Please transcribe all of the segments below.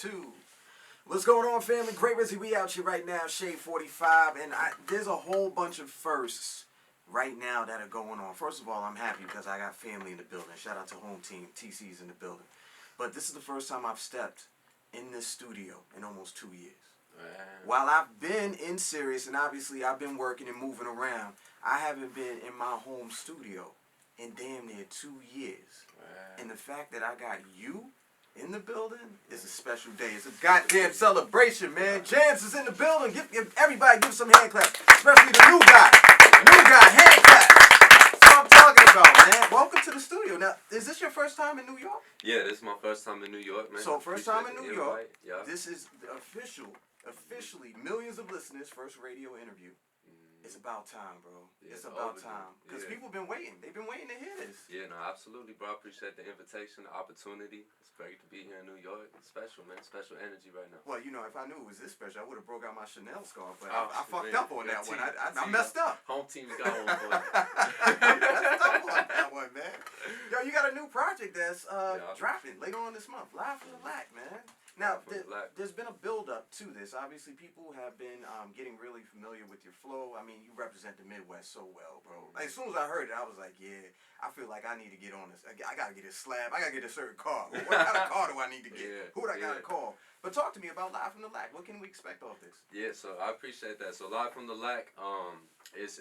2. What's going on, family? Gray Rizzy, we out here right now, Shade 45, and there's a whole bunch of firsts right now that are going on. First of all, I'm happy because I got family in the building. Shout out to home team, TC's in the building. But this is the first time I've stepped in this studio in almost 2 years. Wow. While I've been in Sirius, and obviously I've been working and moving around, I haven't been in my home studio in damn near 2 years. Wow. And the fact that I got you in the building is a special day. It's a goddamn celebration, man. JAMS is in the building. Everybody give some hand claps, especially the new guy. Hand claps. That's what I'm talking about, man. Welcome to the studio. Now, is this your first time in New York? Yeah, this is my first time in New York, man. So first time in New York. Yeah. This is the officially millions of listeners, first radio interview. It's about time, bro. Yeah, it's about overdue. time. Because Yeah. people been waiting. They've been waiting to hear this. Yeah, no, absolutely, bro. I appreciate the invitation, the opportunity. It's great to be here in New York. It's special, man. Special energy right now. Well, you know, if I knew it was this special, I would have broke out my Chanel scarf. But Oh, I fucked man. up on that Your one. team- I messed up. Home team's got one for you. I messed up on that one, man. Yo, you got a new project that's Yeah. dropping later on this month. Live from the Lack, man. Now, Live from the Lack. there's been a build-up to this. Obviously, people have been getting really familiar with your flow. I mean, you represent the Midwest so well, bro. Like, as soon as I heard it, I was like, yeah, I feel like I need to get on this. I got to get a slab. I got to get a certain car. What kind of car do I need to get? Yeah, Who do I got to yeah. call? But talk to me about Live from the Lack. What can we expect off this? Yeah, so I appreciate that. So Live from the Lack, it's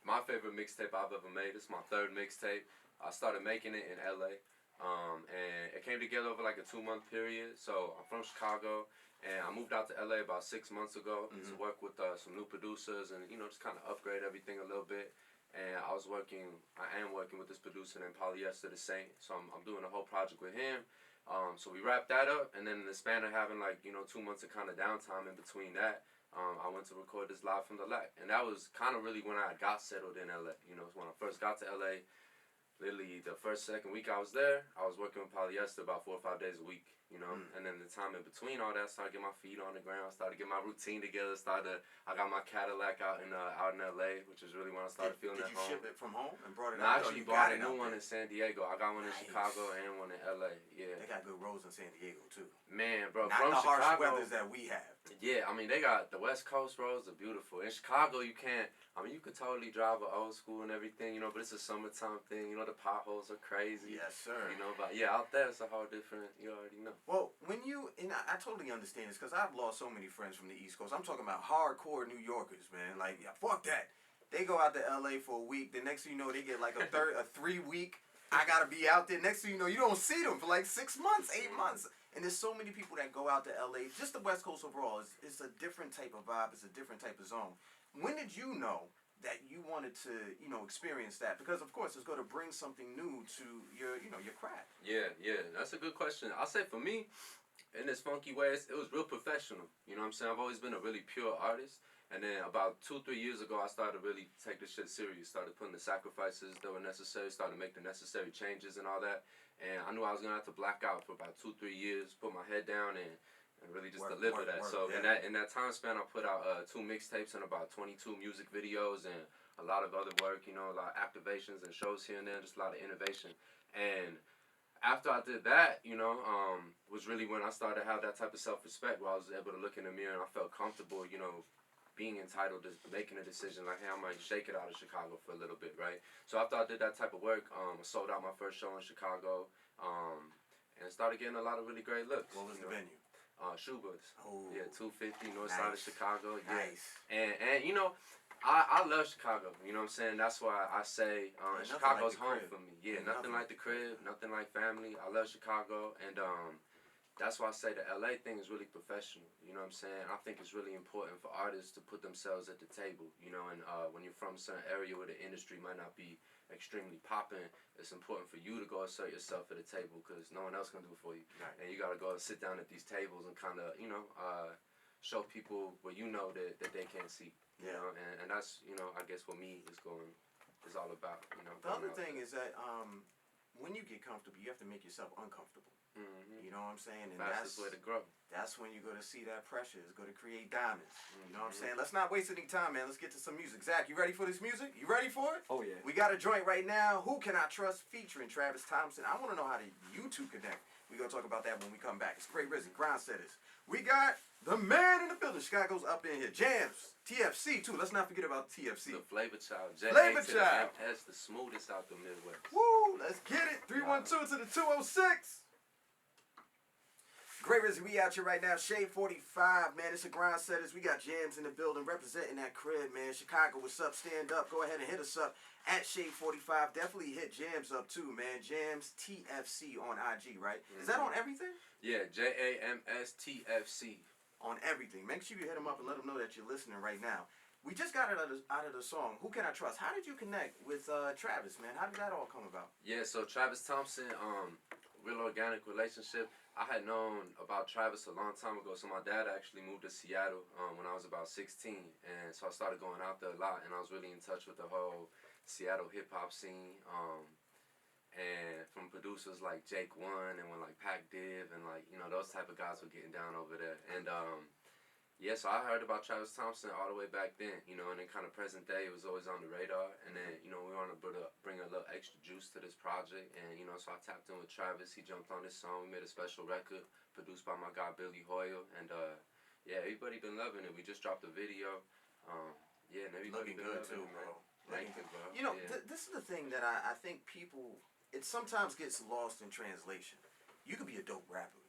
my favorite mixtape I've ever made. It's my third mixtape. I started making it in LA. And it came together over like a 2-month period. So I'm from Chicago, and I moved out to LA about 6 months ago to work with some new producers and, you know, just kind of upgrade everything a little bit. And I am working with this producer named Polyester the Saint. So I'm doing a whole project with him. So we wrapped that up, and then in the span of having 2 months of kind of downtime in between that, I went to record this Live from the Lack. And that was kind of really when I got settled in LA. You know, when I first got to LA. Literally the second week I was there, I was working with Polyester about 4 or 5 days a week, you know. And then the time in between all that, started getting my feet on the ground, started getting my routine together, I got my Cadillac out in LA, which is really when I started feeling at home. Did you ship it from home and brought it I out? actually bought a new one in San Diego. I got one in Chicago and one in LA. Yeah. They got good roads in San Diego too. Man, bro, Not from the harsh Chicago, weathers that we have. yeah, I mean, they got the West Coast roads are beautiful. In Chicago, you could totally drive an old school and everything, you know, but it's a summertime thing. You know, the potholes are crazy. Yes, sir. You know, but yeah, out there, it's a whole different, you already know. Well, and I totally understand this because I've lost so many friends from the East Coast. I'm talking about hardcore New Yorkers, man. Like, yeah, fuck that. They go out to LA for a week. The next thing you know, they get like a 3-week. I gotta be out there. Next thing you know, you don't see them for like 6 months, 8 months. And there's so many people that go out to LA. Just the West Coast overall, it's a different type of vibe. It's a different type of zone. When did you know that you wanted to, you know, experience that? Because of course, it's going to bring something new to your, you know, your craft. Yeah, that's a good question. I'll say for me, in this funky way, it was real professional. You know what I'm saying? I've always been a really pure artist. And then about 2-3 years ago, I started to really take this shit serious. Started putting the sacrifices that were necessary. Started to make the necessary changes and all that. And I knew I was going to have to black out for about 2-3 years, put my head down and really just deliver that. So yeah. in that time span, I put out 2 mixtapes and about 22 music videos and a lot of other work, you know, a lot of activations and shows here and there, just a lot of innovation. And after I did that, you know, was really when I started to have that type of self-respect where I was able to look in the mirror and I felt comfortable, you know, being entitled to making a decision like, hey, I might shake it out of Chicago for a little bit, right? So after I did that type of work, I sold out my first show in Chicago and started getting a lot of really great looks. What was the venue? Schubert's. Oh, yeah, 250 north side of Chicago. Yeah. Nice. And you know, I love Chicago. You know what I'm saying? That's why I say Chicago's like home for me. Yeah, nothing like the crib, nothing like family. I love Chicago, and that's why I say the LA thing is really professional. You know what I'm saying? I think it's really important for artists to put themselves at the table. You know, and when you're from a certain area where the industry might not be extremely popping, it's important for you to go assert yourself at the table because no one else can do it for you. Right. And you got to go and sit down at these tables and kind of, you know, show people what you know that they can't see. You know, and that's, you know, I guess what me is all about. You know. The other thing is that when you get comfortable, you have to make yourself uncomfortable. Mm-hmm. You know what I'm saying? And fastest way to grow. That's when you're going to see that pressure. It's going to create diamonds. You know what I'm saying? Let's not waste any time, man. Let's get to some music. Zach, you ready for this music? You ready for it? Oh, yeah. We got a joint right now, Who Can I Trust, featuring Travis Thompson. I want to know how you two connect. We're going to talk about that when we come back. It's Gray Rizzy, Grind Setters. We got the man in the building. Chicago's up in here. Jams, TFC too. Let's not forget about TFC. The Flava Child. Flava Child. That's the smoothest out the Midwest. Woo, let's get it. 312 to the 206. Gray Rizzy, we out here right now. Shade 45, man. It's a Grind Setters. We got Jams in the building representing that crib, man. Chicago, what's up? Stand up. Go ahead and hit us up at Shade 45. Definitely hit Jams up too, man. Jams TFC on IG, right? Is that on everything? Yeah, JAMS TFC. On everything. Make sure you hit him up and let him know that you're listening right now. We just got it out of the song, Who Can I Trust? How did you connect with Travis, man? How did that all come about? Yeah, so Travis Thompson, real organic relationship. I had known about Travis a long time ago. So my dad actually moved to Seattle when I was about 16. And so I started going out there a lot. And I was really in touch with the whole Seattle hip-hop scene. And from producers like Jake One and when like Pac Div and like, you know, those type of guys were getting down over there. And yeah, so I heard about Travis Thompson all the way back then, you know, and then kind of present day, it was always on the radar. And then, you know, we wanted to bring a little extra juice to this project. And, you know, so I tapped in with Travis. He jumped on this song. We made a special record produced by my guy, Billy Hoyle. And, yeah, everybody been loving it. We just dropped a video. Yeah, and everybody Looking been good loving too, it, man. bro. Thank you, bro. You know, Yeah. this is the thing that I think people, it sometimes gets lost in translation. You could be a dope rapper,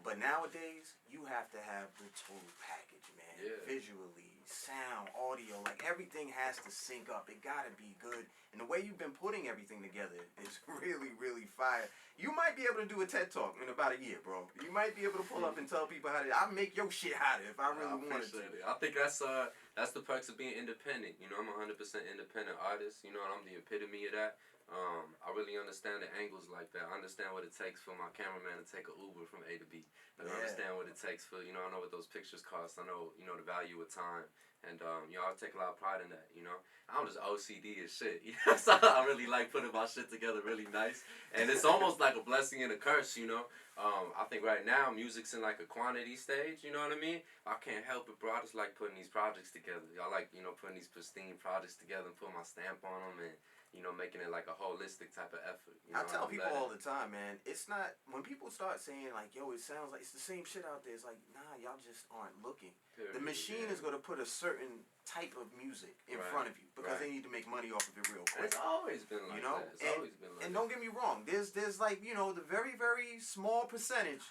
but nowadays you have to have the total package, man. Yeah. Visually, sound, audio, like everything has to sync up. It gotta be good. And the way you've been putting everything together is really, really fire. You might be able to do a TED Talk in about a year, bro. You might be able to pull up and tell people how to. I'll make your shit hotter if I really wanted to. I think that's the perks of being independent. You know, I'm a 100% independent artist. You know, and I'm the epitome of that. I really understand the angles like that. I understand what it takes for my cameraman to take an Uber from A to B. And I understand what it takes for, you know, I know what those pictures cost. I know, you know, the value of time. And, you know, I take a lot of pride in that, you know. I'm just OCD as shit. You know? So I really like putting my shit together really nice. And it's almost like a blessing and a curse, you know. I think right now music's in like a quantity stage, you know what I mean? I can't help it, bro. I just like putting these projects together. I like, you know, putting these pristine projects together and putting my stamp on them and, you know, making it like a holistic type of effort. You know, I tell people all the time, man, it's not, when people start saying like, yo, it sounds like it's the same shit out there, it's like, nah, y'all just aren't looking. The machine is going to put a certain type of music in front of you because they need to make money off of it real quick. It's always been like that. It's always been like that. And don't get me wrong, there's like, you know, the very, very small percentage,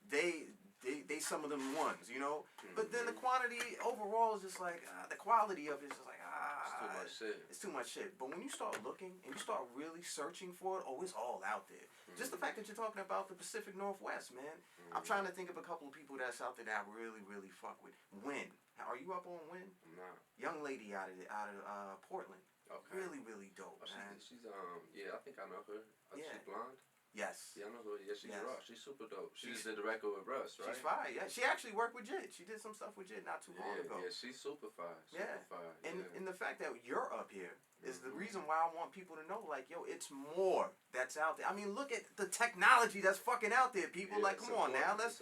they some of them ones, you know? But then the quantity overall is just like, the quality of it is just like, it's too much shit. It's too much shit. But when you start looking and you start really searching for it, it's all out there. Just the fact that you're talking about the Pacific Northwest, man. I'm trying to think of a couple of people that's out there that I really, really fuck with. Win. Are you up on Win? No. Young lady out of Portland. Okay. Really, really dope, man. She's yeah, I think I know her. She's blonde. Yes. Yeah, I know her. Yeah, she's raw. She's super dope. She just did the record with Russ, right? She's fire. Yeah, she actually worked with Jid. She did some stuff with Jid not too long ago. Yeah, she's super fire. Super fire. And the fact that you're up here is the reason why I want people to know, like, yo, it's more that's out there. I mean, look at the technology that's fucking out there, people. Like, come on now, let's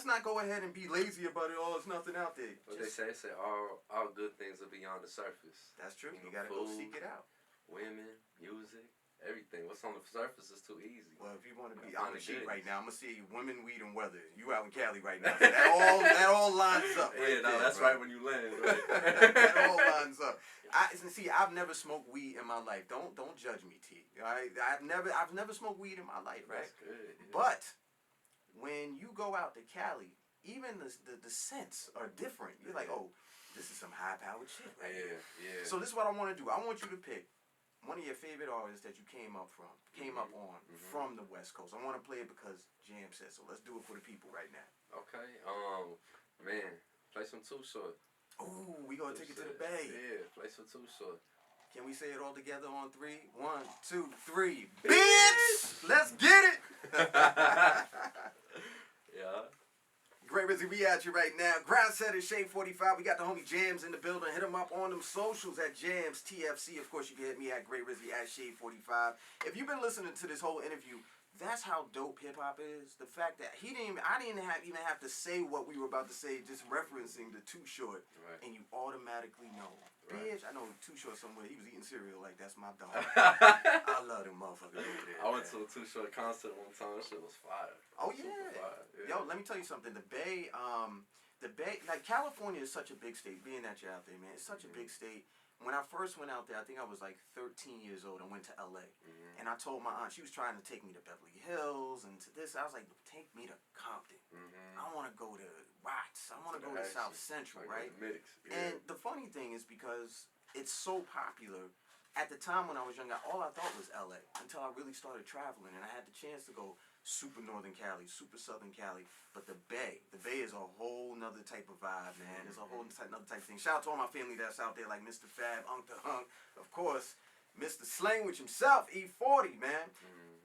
not go ahead and be lazy about it. Oh, there's nothing out there. What they say all good things are beyond the surface. That's true. You know, gotta go seek it out. Women, music. Everything. What's on the surface is too easy. Well, if you want to be on the sheet right now, I'm gonna see women, weed, and weather. You out in Cali right now. So that all lines up. Right there, that's right when you land. Right? That all lines up. I've never smoked weed in my life. Don't judge me, T. Right? I've never smoked weed in my life, right? That's good. Yeah. But when you go out to Cali, even the scents are different. You're like, oh, this is some high-powered shit, right? Yeah. So this is what I want to do. I want you to pick one of your favorite artists that you came up on from the West Coast. I want to play it because Jam said so. Let's do it for the people right now. Okay. Man, play some Too Short. Ooh, we gonna take it to the Bay. Yeah, play some Too Short. Can we say it all together on 3? 1, 2, 3. Bitch! Let's get it! Yeah. Gray Rizzy, we at you right now. Grind Setters, Shade 45. We got the homie Jams in the building. Hit them up on them socials at Jams TFC. Of course, you can hit me at Gray Rizzy at Shade 45. If you've been listening to this whole interview, That's how dope hip hop is. The fact that I didn't even have to say what we were about to say, just referencing the Too Short, Right. and you automatically know. Right. Bitch, I know Too Short somewhere. He was eating cereal like that's my dog. I love them motherfuckers over there. I went to a Too Short concert one time. That shit was fire. Oh Super yeah. fire. Yeah. Yo, let me tell you something. The Bay, like California is such a big state. Being that you're out there, man, it's such a big state. When I first went out there, I think I was like 13 years old. I went to LA, and I told my aunt, she was trying to take me to Beverly Hills and to this. I was like, take me to Compton. I want to go to Watts. I want to go to South Central, like right? Yeah. And the funny thing is because it's so popular. At the time when I was younger, all I thought was LA until I really started traveling, and I had the chance to go super Northern Cali, super Southern Cali. But the Bay is a whole nother type of vibe, man. It's a whole another type of thing. Shout out to all my family that's out there, like Mr. Fab, Unc the Hunk, of course, Mr. Slangwich himself, E40, man.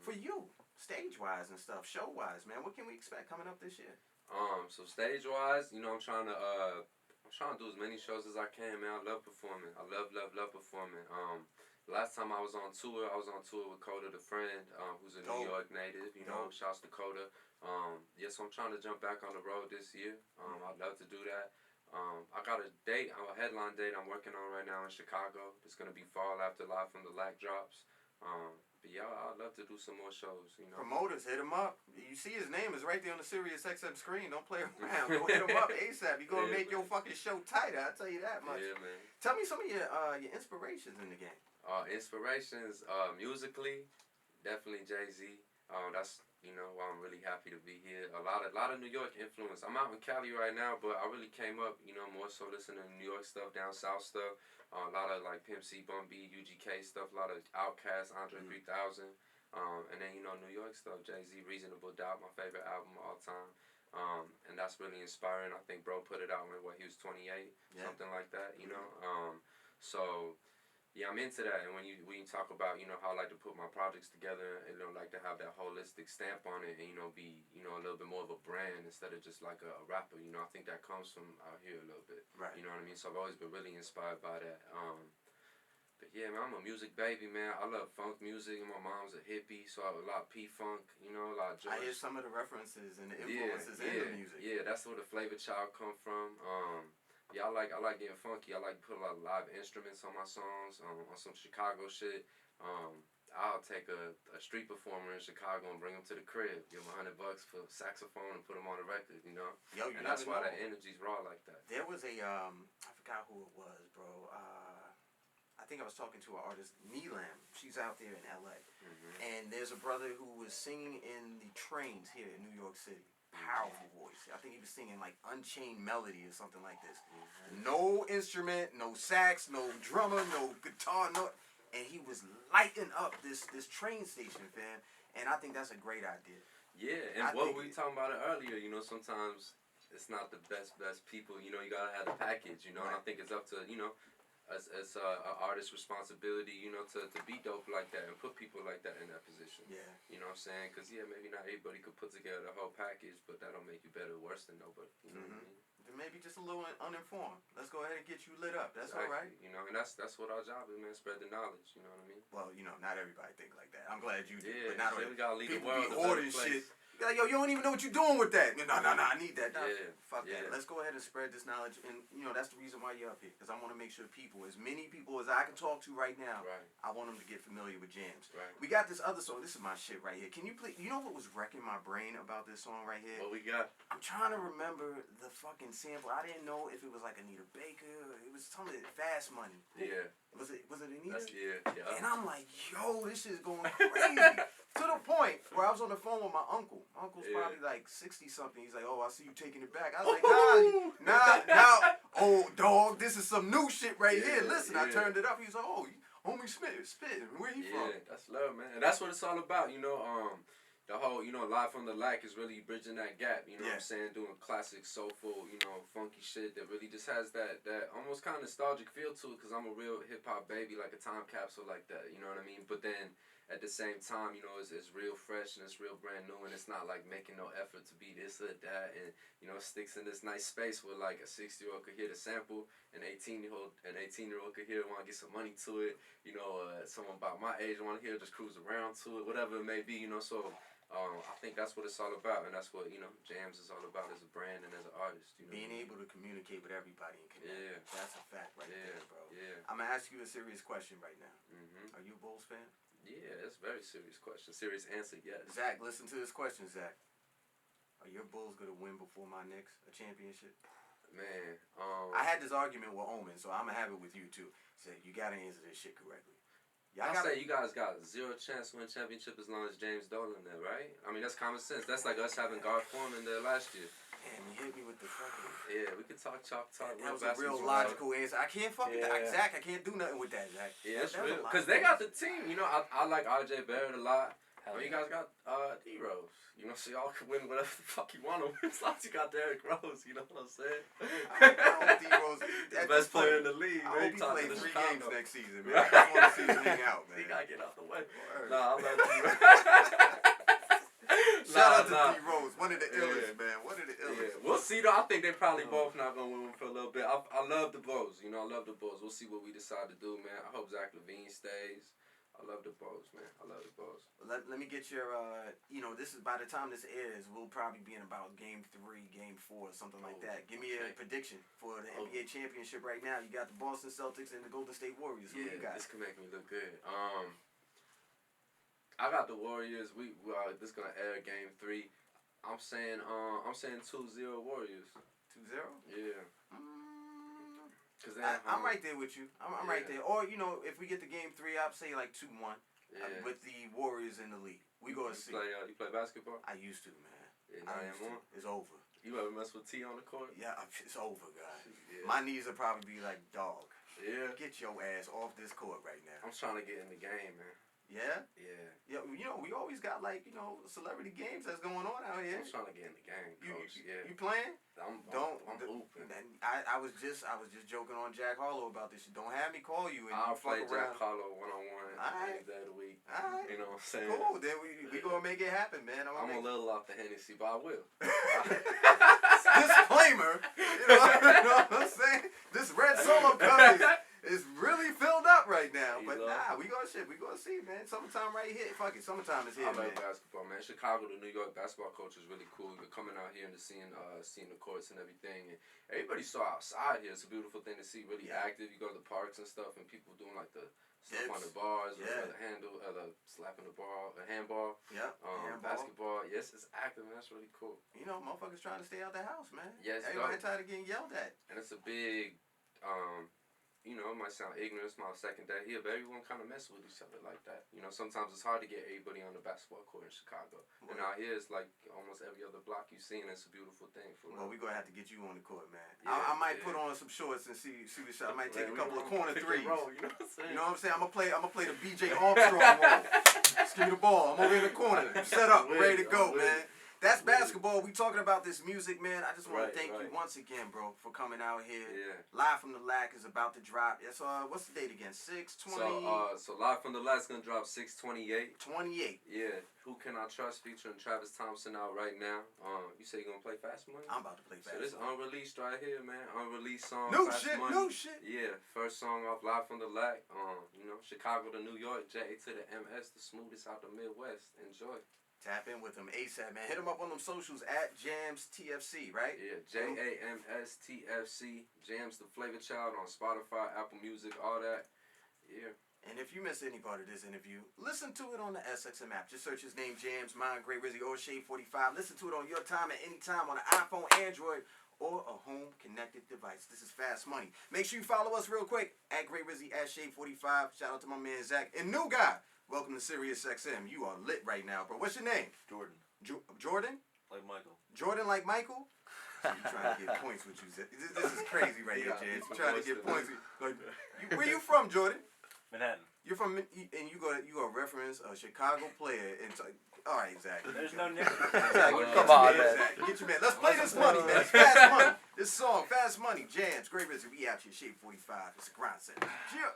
For you, stage-wise and stuff, show-wise, man, what can we expect coming up this year? So stage-wise, you know, I'm trying to do as many shows as I can, man. I love performing. I love performing. Last time I was on tour with Coda the Friend, who's a New York native, you know, shouts to Coda. So I'm trying to jump back on the road this year. I'd love to do that. I got a headline date I'm working on right now in Chicago. It's going to be fall after Live from the Lack drops. But yeah, I'd love to do some more shows, you know. Promoters, hit him up. You see his name is right there on the Sirius XM screen. Don't play around. Go hit him up ASAP. You're going to make your fucking show tighter, I'll tell you that much. Yeah, man. Tell me some of your inspirations in the game. Inspirations, musically, definitely Jay-Z. That's, you know, why I'm really happy to be here. A lot of New York influence. I'm out in Cali right now, but I really came up, you know, more so listening to New York stuff, down south stuff. A lot of like Pimp C, Bun B, UGK stuff. A lot of Outkast, Andre 3000. And then, you know, New York stuff. Jay-Z, Reasonable Doubt, my favorite album of all time. And that's really inspiring. I think bro put it out when he was 28, something like that, you know. So yeah, I'm into that. And when you talk about, you know, how I like to put my projects together and, you know, like to have that holistic stamp on it and, you know, be, you know, a little bit more of a brand instead of just like a rapper, you know, I think that comes from out here a little bit. Right. You know what I mean? So I've always been really inspired by that. But yeah, man, I'm a music baby, man. I love funk music, and my mom's a hippie, so I have a lot of P-Funk, you know, a lot of George. I hear some of the references and the influences in the music. Yeah, that's where the Flava Child come from. Yeah, I like getting funky. I like to put a lot of live instruments on my songs, on some Chicago shit. I'll take a street performer in Chicago and bring him to the crib, give him $100 for a saxophone and put him on the record, you know? Yo, and that's why that energy's raw like that. There was a, I forgot who it was, bro. I think I was talking to an artist, Neelam. She's out there in LA. And there's a brother who was singing in the trains here in New York City. Powerful voice. I think he was singing like Unchained Melody or something like this. No instrument, no sax, no drummer, no guitar, no. And he was lighting up this train station, fam. And I think that's a great idea. Yeah, and what we talking about it earlier, you know, sometimes it's not the best people. You know, you gotta have the package. You know, and I think it's up to, you know, as an artist's responsibility, you know, to be dope like that and put people like that in that position. Yeah. You know what I'm saying? Because, yeah, maybe not everybody could put together the whole package, but that don't make you better or worse than nobody. You know what I mean? Maybe just a little uninformed. Let's go ahead and get you lit up. That's exactly. all right. You know, and that's what our job is, man. Spread the knowledge. You know what I mean? Well, you know, not everybody think like that. I'm glad you do. Yeah, but not we gotta leave the world be hoarding shit. Like, yo, you don't even know what you're doing with that. No, I need that. Fuck that. Let's go ahead and spread this knowledge. And, you know, that's the reason why you're up here. Because I want to make sure people, as many people as I can talk to right now, I want them to get familiar with JAMS. Right. We got this other song. This is my shit right here. Can you please, you know what was wrecking my brain about this song right here? What we got? I'm trying to remember the fucking sample. I didn't know if it was like Anita Baker or it was something Fast Money. Yeah. Was it Anita? Yeah. And I'm like, yo, this is going crazy. To the point where I was on the phone with my uncle. My uncle's probably like 60-something. He's like, oh, I see you taking it back. I was like, nah, oh, dog, this is some new shit right here. Listen, I turned it up. He was like, oh, homie Smith, spitting. Where he from? Yeah, that's love, man. And that's what it's all about, you know. The whole, you know, Live from the Lack is really bridging that gap, you know what I'm saying? Doing classic, soulful, you know, funky shit that really just has that almost kind of nostalgic feel to it because I'm a real hip-hop baby, like a time capsule like that, you know what I mean? But then at the same time, you know, it's real fresh and it's real brand new and it's not like making no effort to be this or that and, you know, it sticks in this nice space where like a 60-year-old could hear the sample, an 18-year-old could hear it, want to get some money to it, you know, someone about my age want to hear it, just cruise around to it, whatever it may be, you know, so I think that's what it's all about, and that's what Jams is all about as a brand and as an artist. Being able to communicate with everybody and connect. Yeah. That's a fact right there, bro. Yeah. I'm gonna ask you a serious question right now. Are you a Bulls fan? Yeah, it's a very serious question. Serious answer, yes. Zach, listen to this question, Zach. Are your Bulls gonna win before my Knicks a championship? Man, I had this argument with Omen, so I'm gonna have it with you too. Said you gotta answer this shit correctly. I say you guys got zero chance to win championship as long as James Dolan there, right? I mean, that's common sense. That's like us having Garth Foreman there last year. Damn, you hit me with the fucking... Yeah, we could talk. That was a real logical answer. I can't fucking... Zach, I can't do nothing with that, Zach. Yeah, it's real. Because they got the team. I like RJ Barrett a lot. You guys got D-Rose. So y'all can win whatever the fuck you want to win as long as you got Derrick Rose. You know what I'm saying? D-Rose, the best player in the league. I hope he plays 3 games next season, man. I just want to see him hang out, man. He got to get out the way. Nah, I love D-Rose. Shout out to D-Rose. One of the illest, man. One of the illest. Yeah. We'll see, though. I think they probably both not going to win for a little bit. I love the Bulls. I love the Bulls. We'll see what we decide to do, man. I hope Zach LaVine stays. I love the Bulls, man. I love the Bulls. Let me get your, this is, by the time this airs, we'll probably be in about Game 3, Game 4, something like that. Give me a prediction for the NBA championship right now. You got the Boston Celtics and the Golden State Warriors. Who you got? This can make me look good. I got the Warriors. This gonna air Game 3. I'm saying 2-0 Warriors. 2-0? Yeah. I'm right there with you. I'm right there. Or, if we get to Game 3, I'd say like 2-1 with the Warriors in the league. We go to see. You play basketball? I used to, man. Yeah, it's over. You ever mess with T on the court? Yeah, it's over, guys. Yeah. My knees will probably be like, dog. Yeah. Get your ass off this court right now. I'm trying to get in the game, man. Yeah? Yeah. Yeah, we always got celebrity games that's going on out here. I'm trying to get in the game, Coach. You playing? I'm hooping. I was just joking on Jack Harlow about this. Don't have me call you and I'll play fuck Jack around. Harlow one-on-one any day of the week. All right. You know what I'm saying? Cool. Then we gonna make it happen, man. I'm a little off the Hennessy, but I will. Disclaimer. You know what I'm saying? This red solo cup is really filled up right now. But we gonna see, man. Summertime right here. Fuck it, summertime is here, I love man. basketball, man. Chicago to New York basketball culture is really cool. We're coming out here and seeing the courts and everything. And everybody's so outside here. It's a beautiful thing to see. Really active. You go to the parks and stuff, and people doing like the stuff on the bars, or the handle, the slapping the ball, the handball. Yeah. Basketball. Yes, it's active, man. That's really cool. Motherfuckers trying to stay out the house, man. Yes, everybody tired of getting yelled at. And it's a big, it might sound ignorant. It's my second day here, but everyone kind of messes with each other like that. Sometimes it's hard to get everybody on the basketball court in Chicago. And out here, it's like almost every other block you see, and it's a beautiful thing. Well, we're going to have to get you on the court, man. Yeah, I might put on some shorts and see the shot. I might take a couple of corner threes. Roll, you know what I'm saying? You know what I'm saying? I'm gonna play the BJ Armstrong role. Just give me the ball. I'm over in the corner. Set up, ready to go, man. That's basketball. We talking about this music, man. I just want to thank you once again, bro, for coming out here. Yeah. Live from the LAC is about to drop. It's what's the date again? 6/20. So Live from the LAC is gonna drop 6/28. 28. Yeah. Who Can I Trust featuring Travis Thompson out right now. You say you gonna play Fast Money? I'm about to play Fast Money. So this unreleased right here, man. Unreleased song. New Fast shit. Money. New shit. Yeah. First song off Live from the LAC. Chicago to New York. JA to the MS. The smoothest out the Midwest. Enjoy. Tap in with them ASAP, man. Hit them up on them socials at JAMS TFC, right? Yeah, JAMS TFC, JAMS The Flava Child on Spotify, Apple Music, all that. Yeah. And if you missed any part of this interview, listen to it on the SXM app. Just search his name, Jams, mine, Gray Rizzy, or Shade 45. Listen to it on your time at any time on an iPhone, Android, or a home connected device. This is Fast Money. Make sure you follow us real quick at Gray Rizzy, at Shade 45. Shout out to my man Zach. And new guy. Welcome to Sirius XM. You are lit right now, bro. What's your name? Jordan. Jordan? Like Michael. Jordan like Michael? So you trying to get points with you. This is crazy right here, James. You trying to get points. Where you from, Jordan? Manhattan. You're from, and you go reference a Chicago player. And all right, Zach. There's no nigga. Come on, man. Get your man. Let's play this money, man. It's Fast Money. This song, Fast Money, Jams, Gray Rizzy. We out here, Shade 45. It's a grind center. Yeah.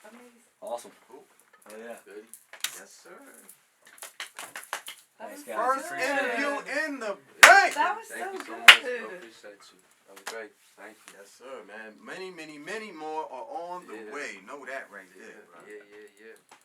Amazing. Awesome. Cool. Oh yeah. Good. Yes, sir. Thanks, guys. First Appreciate interview